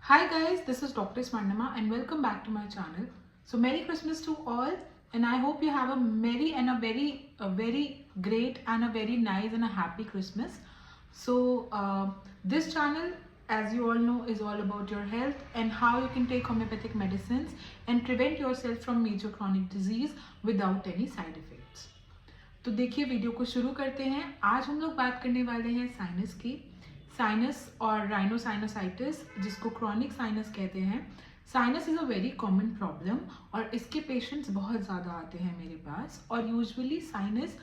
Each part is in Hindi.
Hi guys, this is Dr. Swarnama and welcome back to my channel. So Merry Christmas to all, and I hope you have a merry and a very great and a very nice and a happy Christmas. So this channel, as you all know, is all about your health and how you can take homeopathic medicines and prevent yourself from major chronic disease without any side effects. तो देखिए वीडियो को शुरू करते हैं। आज हम लोग बात करने वाले हैं साइनस की। साइनस और राइनोसाइनोसाइटिस, जिसको क्रॉनिक साइनस कहते हैं। Sinus is a very common problem और इसके पेशेंट्स बहुत ज़्यादा आते हैं मेरे पास। और यूजुअली साइनस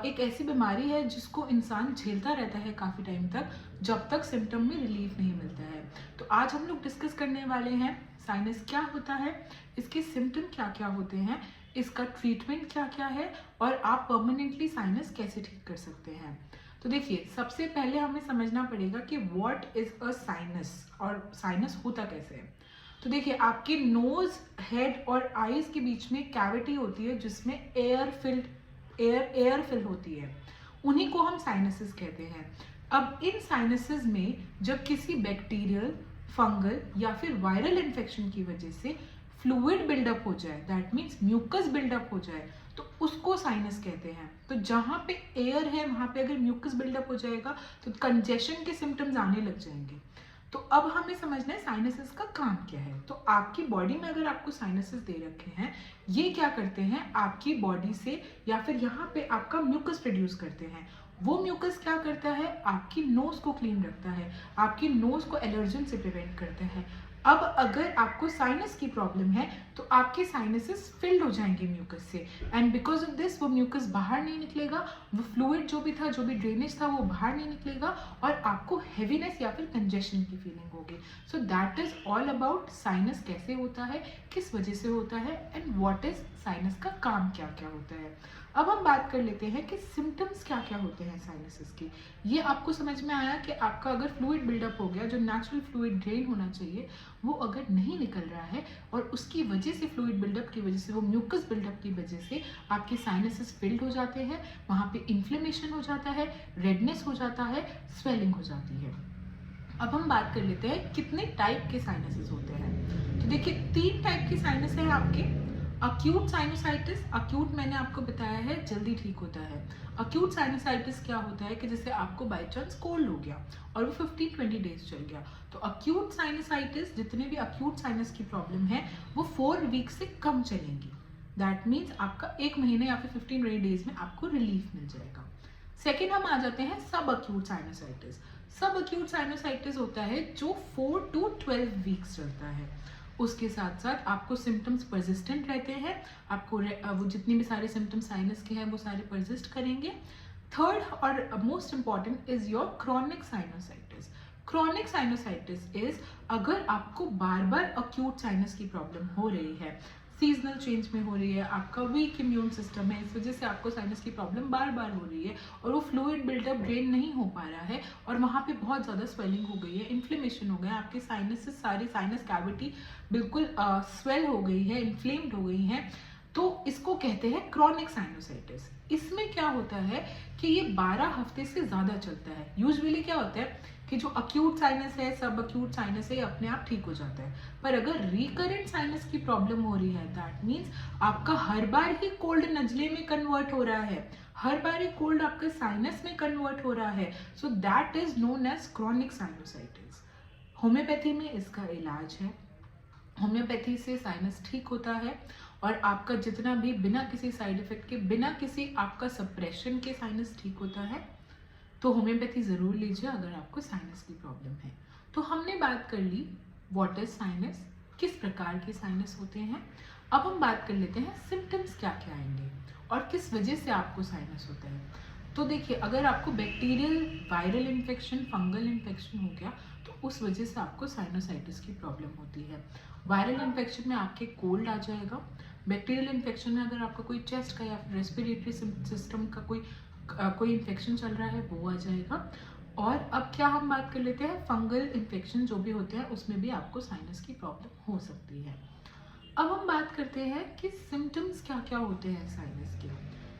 एक ऐसी बीमारी है जिसको इंसान झेलता रहता है काफ़ी टाइम तक, जब तक सिम्टम में रिलीफ नहीं मिलता है। तो आज हम लोग डिस्कस करने वाले हैं साइनस क्या होता है, इसके सिम्टम क्या क्या होते हैं, इसका ट्रीटमेंट क्या क्या है और आप परमानेंटली साइनस कैसे ठीक कर सकते हैं। तो देखिए, सबसे पहले हमें समझना पड़ेगा कि व्हाट इज अ साइनस और साइनस होता कैसे है। तो देखिए, आपके नोज, हेड और आईज के बीच में कैविटी होती है जिसमें एयर फिल होती है, उन्हीं को हम साइनसेस कहते हैं। अब इन साइनसेस में जब किसी बैक्टीरियल, फंगल या फिर वायरल इन्फेक्शन की वजह से फ्लूइड बिल्डअप हो जाए, दैट मीन्स म्यूकस बिल्डअप हो जाए, तो उसको साइनस कहते हैं। तो जहाँ पे एयर है वहाँ पे अगर म्यूकस बिल्डअप हो जाएगा तो कंजेशन के सिम्टम्स आने लग जाएंगे। तो अब हमें समझना है साइनसेस का काम क्या है। तो आपकी बॉडी में अगर आपको साइनसेस दे रखे हैं, ये क्या करते हैं, आपकी बॉडी से या फिर यहाँ पे आपका म्यूकस प्रोड्यूस करते हैं। वो म्यूकस क्या करता है, आपकी नोज को क्लीन रखता है, आपकी नोज को एलर्जन से प्रिवेंट करता है। अब अगर आपको साइनस की प्रॉब्लम है तो आपके साइनसेस फिल्ड हो जाएंगे म्यूकस से, एंड बिकॉज ऑफ दिस वो म्यूकस बाहर नहीं निकलेगा, वो फ्लूइड जो भी था, जो भी ड्रेनेज था, वो बाहर नहीं निकलेगा और आपको हेवीनेस या फिर कंजेशन की फीलिंग होगी। सो that is all about sinus कैसे होता है, किस वजह से होता है, एंड व्हाट इज साइनस का काम क्या क्या होता है। अब हम बात कर लेते हैं कि सिम्टम्स क्या क्या होते हैं साइनसेस के। ये आपको समझ में आया कि आपका अगर फ्लूइड बिल्डअप हो गया, जो नेचुरल फ्लूइड ड्रेन होना चाहिए वो अगर नहीं निकल रहा है और उसकी वजह से, फ्लूइड बिल्डअप की वजह से, वो म्यूकस बिल्डअप की वजह से आपके साइनसेस फिल्ड हो जाते हैं, वहाँ पे इन्फ्लेमेशन हो जाता है, रेडनेस हो जाता है, स्वेलिंग हो जाती है। अब हम बात कर लेते हैं कितने टाइप के साइनसेस होते हैं। तो देखिए, 3 टाइप के साइनस है आपके। अक्यूट साइनोसाइटिस, अक्यूट मैंने आपको बताया है जल्दी ठीक होता है। अक्यूट साइनोसाइटिस क्या होता है कि जैसे आपको बाई चांस कोल्ड हो गया और वो 15-20 डेज चल गया, तो अक्यूट साइनोसाइटिस, जितने भी अक्यूट साइनस की प्रॉब्लम है वो 4 वीक से कम चलेंगी। दैट मीन्स आपका 1 महीने या फिर 15-20 डेज में आपको रिलीफ मिल जाएगा। सेकेंड हम आ जाते हैं सब अक्यूट साइनोसाइटिस। सब अक्यूट साइनोसाइटिस होता है जो 4 to 12 वीक्स चलता है। उसके साथ साथ आपको सिम्टम्स परसिस्टेंट रहते हैं, आपको वो जितने भी सारे सिम्टम्स साइनस के हैं वो सारे परसिस्ट करेंगे। थर्ड और most important is your chronic sinusitis. Chronic sinusitis is अगर आपको बार बार अक्यूट साइनस की प्रॉब्लम हो रही है, सीजनल चेंज में हो रही है, आपका वीक इम्यून सिस्टम है, इस वजह से आपको साइनस की प्रॉब्लम बार बार हो रही है और वो फ्लूइड बिल्डअप ड्रेन नहीं हो पा रहा है और वहाँ पे बहुत ज़्यादा स्वेलिंग हो गई है, इन्फ्लेमेशन हो गया है, आपके साइनस से सारी साइनस कैविटी बिल्कुल स्वेल हो गई है, इन्फ्लेम्ड हो गई है, तो इसको कहते हैं क्रॉनिक साइनोसाइटिस। इसमें क्या होता है कि ये 12 हफ्ते से ज़्यादा चलता है। यूजुअली क्या होता है कि जो अक्यूट साइनस है, सब अक्यूट साइनस है, अपने आप ठीक हो जाता है। पर अगर रिकरेंट साइनस की प्रॉब्लम हो रही है, दैट मीन्स आपका हर बार ही कोल्ड नजले में कन्वर्ट हो रहा है, हर बार ही कोल्ड आपका साइनस में कन्वर्ट हो रहा है, so that is known as chronic sinusitis. Homoeopathy में इसका इलाज है। होम्योपैथी से साइनस ठीक होता है और आपका जितना भी बिना किसी साइड इफेक्ट के, बिना किसी आपका सप्रेशन के साइनस ठीक होता है। तो होम्योपैथी ज़रूर लीजिए अगर आपको साइनस की प्रॉब्लम है। तो हमने बात कर ली व्हाट इज साइनस, किस प्रकार के साइनस होते हैं। अब हम बात कर लेते हैं सिम्टम्स क्या क्या आएंगे और किस वजह से आपको साइनस होता है। तो देखिए, अगर आपको bacterial, viral infection, fungal infection हो गया तो उस वजह से आपको साइनोसाइटिस की प्रॉब्लम होती है। वायरल इन्फेक्शन में आपके कोल्ड आ जाएगा। बैक्टीरियल इन्फेक्शन में अगर आपका कोई चेस्ट का या फिर रेस्पिरेटरी सिस्टम का कोई इन्फेक्शन चल रहा है वो आ जाएगा। और अब क्या हम बात कर लेते हैं, फंगल इन्फेक्शन जो भी होते हैं उसमें भी आपको साइनस की प्रॉब्लम हो सकती है। अब हम बात करते हैं कि सिम्टम्स क्या क्या होते हैं साइनस के।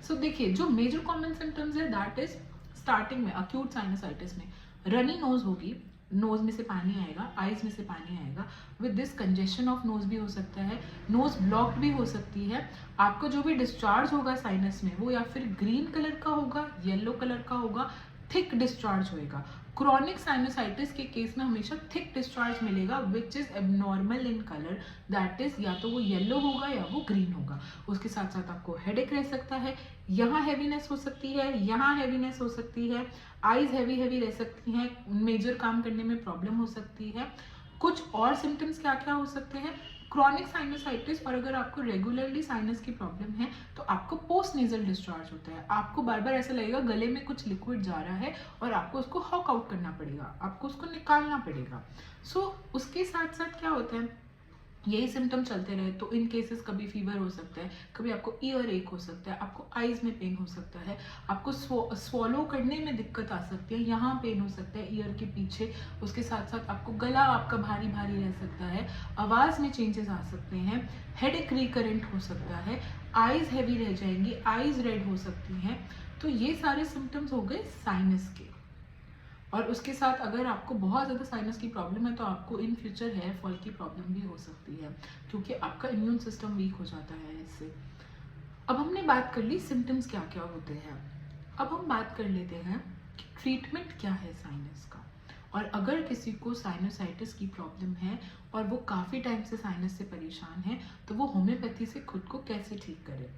सो देखिए, जो मेजर कॉमन सिम्टम्स है दैट इज, स्टार्टिंग में अक्यूट साइनसाइटिस में रनी नोज होगी, नोज में से पानी आएगा, आईज में से पानी आएगा। With this congestion of nose भी हो सकता है, नोज ब्लॉक्ड भी हो सकती है। आपको जो भी डिस्चार्ज होगा साइनस में वो या फिर ग्रीन कलर का होगा, येलो कलर का होगा, थिक डिस्चार्ज होएगा। क्रॉनिक साइनोसाइटिस के केस में हमेशा थिक डिस्चार्ज मिलेगा which is abnormal in colour, that is या तो वो येलो होगा या वो ग्रीन होगा। उसके साथ साथ आपको हेडेक रह सकता है, यहाँ हैवीनेस हो सकती है, यहाँ हैवीनेस हो सकती है, आईज हैवी रह सकती हैं, मेजर काम करने में प्रॉब्लम हो सकती है। कुछ और सिम्टम्स क्या क्या हो सकते हैं क्रॉनिक साइनोसाइटिस, और अगर आपको रेगुलरली साइनस की प्रॉब्लम है तो आपको पोस्ट नेजल डिस्चार्ज होता है। आपको बार बार ऐसा लगेगा गले में कुछ लिक्विड जा रहा है और आपको उसको हॉक आउट करना पड़ेगा, आपको उसको निकालना पड़ेगा। उसके साथ साथ क्या होता है, यही सिम्टम चलते रहे तो इन केसेस कभी फीवर हो सकता है, कभी आपको ईयर एक हो सकता है, आपको आईज में पेन हो सकता है, आपको स्वॉलो करने में दिक्कत आ सकती है, यहाँ पेन हो सकता है ईयर के पीछे। उसके साथ साथ आपको गला आपका भारी रह सकता है, आवाज़ में चेंजेस आ सकते हैं, हेडेक रिकरेंट हो सकता है, आईज हैवी रह जाएंगी, आईज रेड हो सकती हैं। तो ये सारे सिम्टम्स हो गए साइनस के। और उसके साथ अगर आपको बहुत ज़्यादा साइनस की प्रॉब्लम है तो आपको इन फ्यूचर हेयर फॉल की प्रॉब्लम भी हो सकती है, क्योंकि आपका इम्यून सिस्टम वीक हो जाता है इससे। अब हमने बात कर ली सिम्टम्स क्या क्या होते हैं, अब हम बात कर लेते हैं कि ट्रीटमेंट क्या है साइनस का। और अगर किसी को साइनोसाइटिस की प्रॉब्लम है और वो काफ़ी टाइम से साइनस से परेशान है तो वो होम्योपैथी से खुद को कैसे ठीक करे।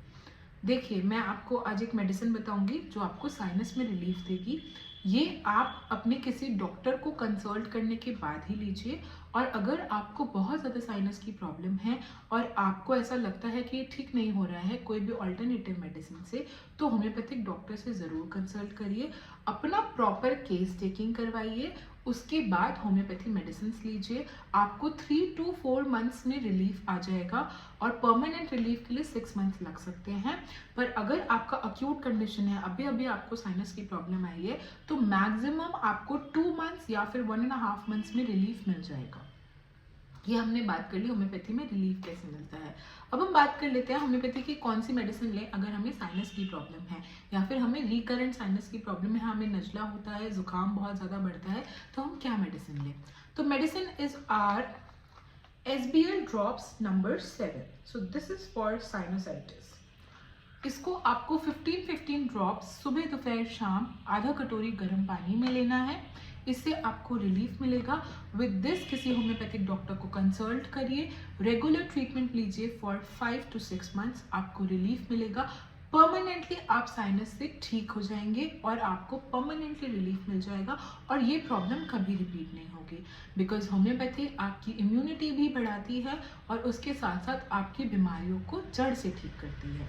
देखिए, मैं आपको आज एक मेडिसिन बताऊंगी जो आपको साइनस में रिलीफ देगी। ये आप अपने किसी डॉक्टर को कंसल्ट करने के बाद ही लीजिए। और अगर आपको बहुत ज़्यादा साइनस की प्रॉब्लम है और आपको ऐसा लगता है कि ये ठीक नहीं हो रहा है कोई भी ऑल्टरनेटिव मेडिसिन से, तो होम्योपैथिक डॉक्टर से ज़रूर कंसल्ट करिए, अपना प्रॉपर केस टेकिंग करवाइए, उसके बाद होम्योपैथी मेडिसिन लीजिए। आपको 3 to 4 मंथ्स में रिलीफ आ जाएगा और परमानेंट रिलीफ के लिए 6 मंथ्स लग सकते हैं। पर अगर आपका अक्यूट कंडीशन है, अभी अभी आपको साइनस की प्रॉब्लम आई है, तो मैक्सिमम आपको 2 मंथ्स या फिर 1.5 मंथ्स में रिलीफ मिल जाएगा। ये हमने बात कर ली होम्योपैथी में रिलीफ कैसे मिलता है। अब हम बात कर लेते हैं होम्योपैथी की कौन सी मेडिसिन लें अगर हमें साइनस की प्रॉब्लम है या फिर हमें रिकरेंट साइनस की प्रॉब्लम है, हमें नजला होता है, जुकाम बहुत ज़्यादा बढ़ता है, तो हम क्या मेडिसिन लें। तो medicine is R SBL drops number 7। So this is for sinusitis. इसको आपको 15-15 ड्रॉप्स सुबह दोपहर शाम आधा कटोरी गर्म पानी में लेना है। इससे आपको रिलीफ मिलेगा। विद दिस किसी होम्योपैथिक डॉक्टर को कंसल्ट करिए, रेगुलर ट्रीटमेंट लीजिए फॉर 5 to 6 मंथ्स, आपको रिलीफ मिलेगा। परमानेंटली आप साइनस से ठीक हो जाएंगे और आपको परमानेंटली रिलीफ मिल जाएगा और ये प्रॉब्लम कभी रिपीट नहीं होगी। बिकॉज होम्योपैथी आपकी इम्यूनिटी भी बढ़ाती है और उसके साथ साथ आपकी बीमारियों को जड़ से ठीक करती है।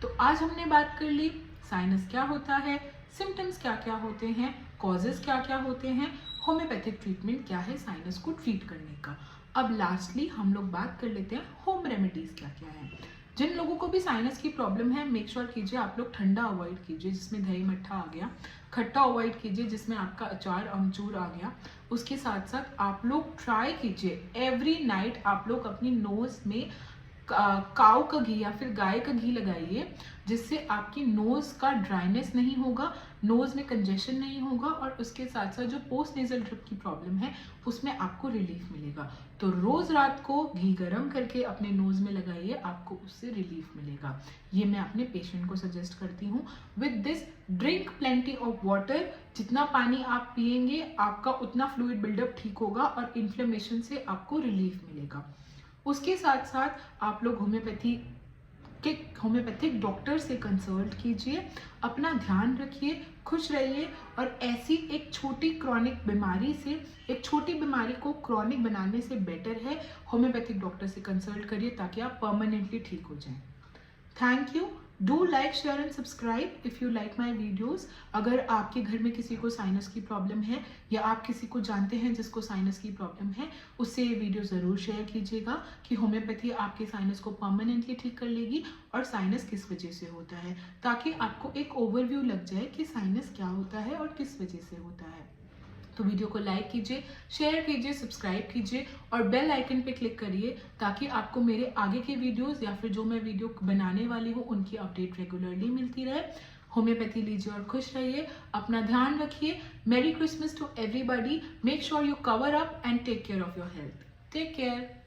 तो आज हमने बात कर ली साइनस क्या होता है, सिम्टम्स क्या क्या होते हैं, कॉजेस क्या क्या होते हैं, होम्योपैथिक ट्रीटमेंट क्या है साइनस को ट्रीट करने का। अब लास्टली हम लोग बात कर लेते हैं होम रेमेडीज क्या क्या है। जिन लोगों को भी साइनस की प्रॉब्लम है, मेक श्योर कीजिए आप लोग ठंडा अवॉइड कीजिए जिसमें दही मट्ठा आ गया, खट्टा अवॉइड कीजिए जिसमें आपका अचार अमचूर आ गया। उसके साथ साथ आप लोग ट्राई कीजिए एवरी नाइट आप लोग अपनी नोज में काऊ का घी या फिर गाय का घी लगाइए, जिससे आपकी नोज का ड्राइनेस नहीं होगा, नोज में कंजेशन नहीं होगा और उसके साथ साथ जो पोस्ट नेजल ड्रिप की प्रॉब्लम है उसमें आपको रिलीफ मिलेगा। तो रोज रात को घी गरम करके अपने नोज में लगाइए, आपको उससे रिलीफ मिलेगा। ये मैं अपने पेशेंट को सजेस्ट करती हूँ। With this drink plenty of water, जितना पानी आप पिएंगे आपका उतना फ्लूइड बिल्डअप ठीक होगा और इन्फ्लेमेशन से आपको रिलीफ मिलेगा। उसके साथ साथ आप लोग होम्योपैथिक डॉक्टर से कंसल्ट कीजिए, अपना ध्यान रखिए, खुश रहिए और ऐसी एक छोटी क्रॉनिक बीमारी से, एक छोटी बीमारी को क्रॉनिक बनाने से बेटर है होम्योपैथिक डॉक्टर से कंसल्ट करिए ताकि आप परमानेंटली ठीक हो जाएं। Thank you. Do like, share and subscribe if you like my videos. अगर आपके घर में किसी को साइनस की प्रॉब्लम है या आप किसी को जानते हैं जिसको साइनस की प्रॉब्लम है, उससे ये वीडियो ज़रूर शेयर कीजिएगा कि होम्योपैथी आपके साइनस को परमानेंटली ठीक कर लेगी और साइनस किस वजह से होता है, ताकि आपको एक ओवरव्यू लग जाए कि साइनस क्या होता है और किस वजह से होता है। तो वीडियो को लाइक कीजिए, शेयर कीजिए, सब्सक्राइब कीजिए और बेल आइकन पे क्लिक करिए ताकि आपको मेरे आगे के वीडियोस या फिर जो मैं वीडियो बनाने वाली हूँ उनकी अपडेट रेगुलरली मिलती रहे। होम्योपैथी लीजिए और खुश रहिए, अपना ध्यान रखिए। Merry Christmas to everybody, make sure you cover up and take care of your health. Take care.